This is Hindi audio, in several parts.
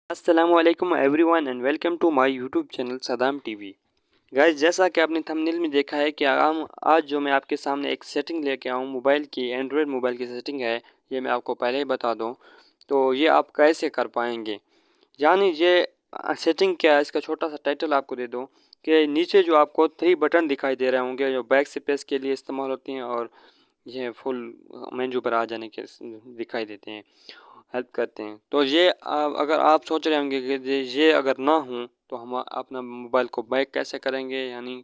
अस्सलामुअलैकुम everyone and welcome to my YouTube channel Saddam TV. Guys, जैसा कि आपने थंबनेल में देखा है कि आज जो मैं आपके सामने एक सेटिंग लेके आऊँ मोबाइल की, एंड्रॉयड मोबाइल की सेटिंग है। ये मैं आपको पहले ही बता दूं तो ये आप कैसे कर पाएंगे। यानी ये सेटिंग क्या है, इसका छोटा सा टाइटल आपको दे दूं कि नीचे जो आपको 3 बटन दिखाई दे रहे होंगे जो बैक स्पेस के लिए इस्तेमाल होती हैं और ये फुल मेन्यू पर आ जाने के दिखाई देते हैं, हेल्प करते हैं। तो ये अगर आप सोच रहे होंगे कि ये अगर ना हो तो हम अपना मोबाइल को बैक कैसे करेंगे, यानी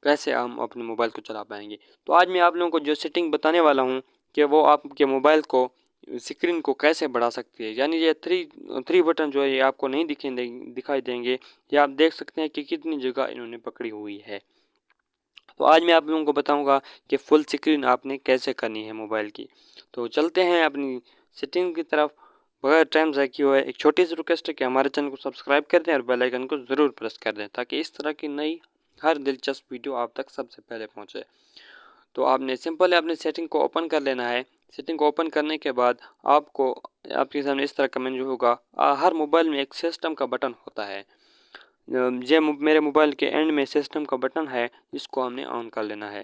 कैसे हम अपने मोबाइल को चला पाएंगे। तो आज मैं आप लोगों को जो सेटिंग बताने वाला हूँ कि वो आपके मोबाइल को स्क्रीन को कैसे बढ़ा सकती है। यानी ये थ्री बटन जो है ये आपको नहीं दिखाई देंगे। ये आप देख सकते हैं कि कितनी जगह इन्होंने पकड़ी हुई है। तो आज मैं आप लोगों को बताऊंगा कि फुल स्क्रीन आपने कैसे करनी है मोबाइल की। तो चलते हैं अपनी सेटिंग की तरफ। बगैर टाइम ज़ाया किए हुए एक छोटी सी रिक्वेस्ट है कि हमारे चैनल को सब्सक्राइब कर दें और बेल आइकन को ज़रूर प्रेस कर दें ताकि इस तरह की नई हर दिलचस्प वीडियो आप तक सबसे पहले पहुंचे। तो आपने सिंपल है अपनी सेटिंग को ओपन कर लेना है। सेटिंग को ओपन करने के बाद आपको आपके सामने इस तरह का मेन्यू होगा। हर मोबाइल में एक सिस्टम का बटन होता है। ये मेरे मोबाइल के एंड में सिस्टम का बटन है, इसको हमने ऑन कर लेना है।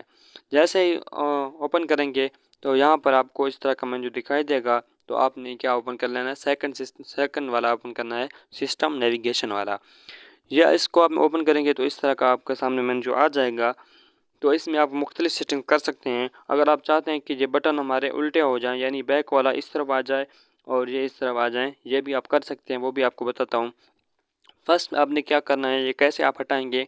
जैसे ही ओपन करेंगे तो यहाँ पर आपको इस तरह का मेन्यू दिखाई देगा। तो आपने क्या ओपन कर लेना है, सेकंड वाला ओपन करना है, सिस्टम नेविगेशन वाला। या इसको आप ओपन करेंगे तो इस तरह का आपके सामने मेन्यू आ जाएगा। तो इसमें आप मुख्तलिफ सेटिंग कर सकते हैं। अगर आप चाहते हैं कि ये बटन हमारे उल्टे हो जाएं, यानी बैक वाला इस तरफ आ जाए और ये इस तरफ आ जाएं, ये भी आप कर सकते हैं, वो भी आपको बताता हूँ। फर्स्ट आपने क्या करना है, ये कैसे आप हटाएंगे।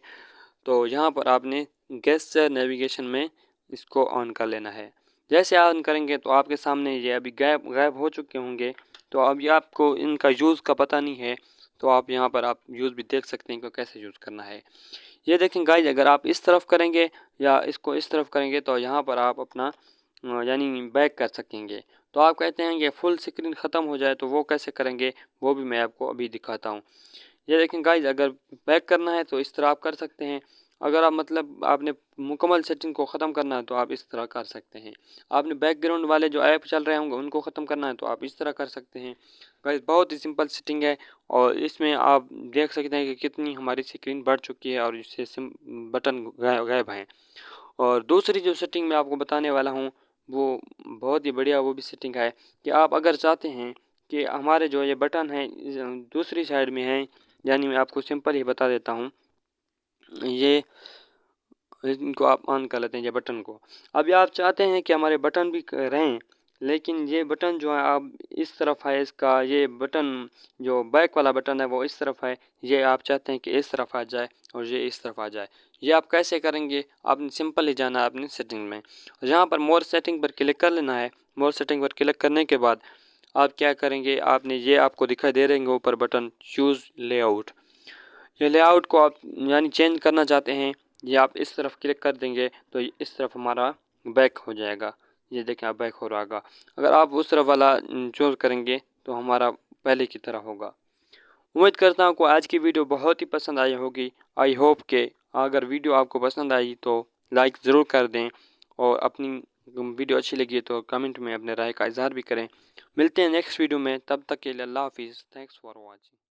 तो यहाँ पर आपने गेस्चर नेविगेशन में इसको ऑन कर लेना है। जैसे ऑन करेंगे तो आपके सामने ये अभी गायब हो चुके होंगे। तो अभी आपको इनका यूज़ का पता नहीं है तो आप यहाँ पर आप यूज़ भी देख सकते हैं कि कैसे यूज़ करना है। ये देखें गाइज, अगर आप इस तरफ करेंगे या इसको इस तरफ करेंगे तो यहाँ पर आप अपना यानी बैक कर सकेंगे। तो आप कहते हैं कि फुल स्क्रीन ख़त्म हो जाए तो वो कैसे करेंगे, वो भी मैं आपको अभी दिखाता हूँ। ये देखें गाइज, अगर बैक करना है तो इस तरह आप कर सकते हैं। अगर आप मतलब आपने मुकम्मल सेटिंग को ख़त्म करना है तो आप इस तरह कर सकते हैं। आपने बैकग्राउंड वाले जो ऐप चल रहे होंगे उनको ख़त्म करना है तो आप इस तरह कर सकते हैं। गाइज बहुत ही सिंपल सेटिंग है और इसमें आप देख सकते हैं कि कितनी हमारी स्क्रीन बढ़ चुकी है और इससे बटन गायब हैं। और दूसरी जो सेटिंग मैं आपको बताने वाला हूँ वो बहुत ही बढ़िया वो भी सेटिंग है कि आप अगर चाहते हैं कि हमारे जो ये बटन हैं दूसरी साइड में हैं, यानी मैं आपको सिंपल ही बता देता हूँ। ये इनको आप ऑन कर लेते हैं ये बटन को। अभी आप चाहते हैं कि हमारे बटन भी रहें, लेकिन ये बटन जो है आप इस तरफ है, इसका ये बटन जो बैक वाला बटन है वो इस तरफ है। ये आप चाहते हैं कि इस तरफ आ जाए और ये इस तरफ आ जाए। ये आप कैसे करेंगे, आपने सिंपल ही जाना है अपनी सेटिंग में। यहाँ पर मोर सेटिंग पर क्लिक कर लेना है। मोर सेटिंग पर क्लिक करने के बाद आप क्या करेंगे, आपने ये आपको दिखाई दे रहेंगे ऊपर बटन चूज़ लेआउट। ये लेआउट को आप यानी चेंज करना चाहते हैं, ये आप इस तरफ क्लिक कर देंगे तो इस तरफ हमारा बैक हो जाएगा। ये देखें आप बैक हो रहा होगा। अगर आप उस तरफ वाला चूज़ करेंगे तो हमारा पहले की तरह होगा। उम्मीद करता हूँ कि आज की वीडियो बहुत ही पसंद आई होगी। आई होप के अगर वीडियो आपको पसंद आई तो लाइक ज़रूर कर दें और अपनी वीडियो अच्छी लगी तो कमेंट में अपने राय का इजहार भी करें। मिलते हैं नेक्स्ट वीडियो में, तब तक के लिए अल्लाह हाफिज़। Thanks for watching.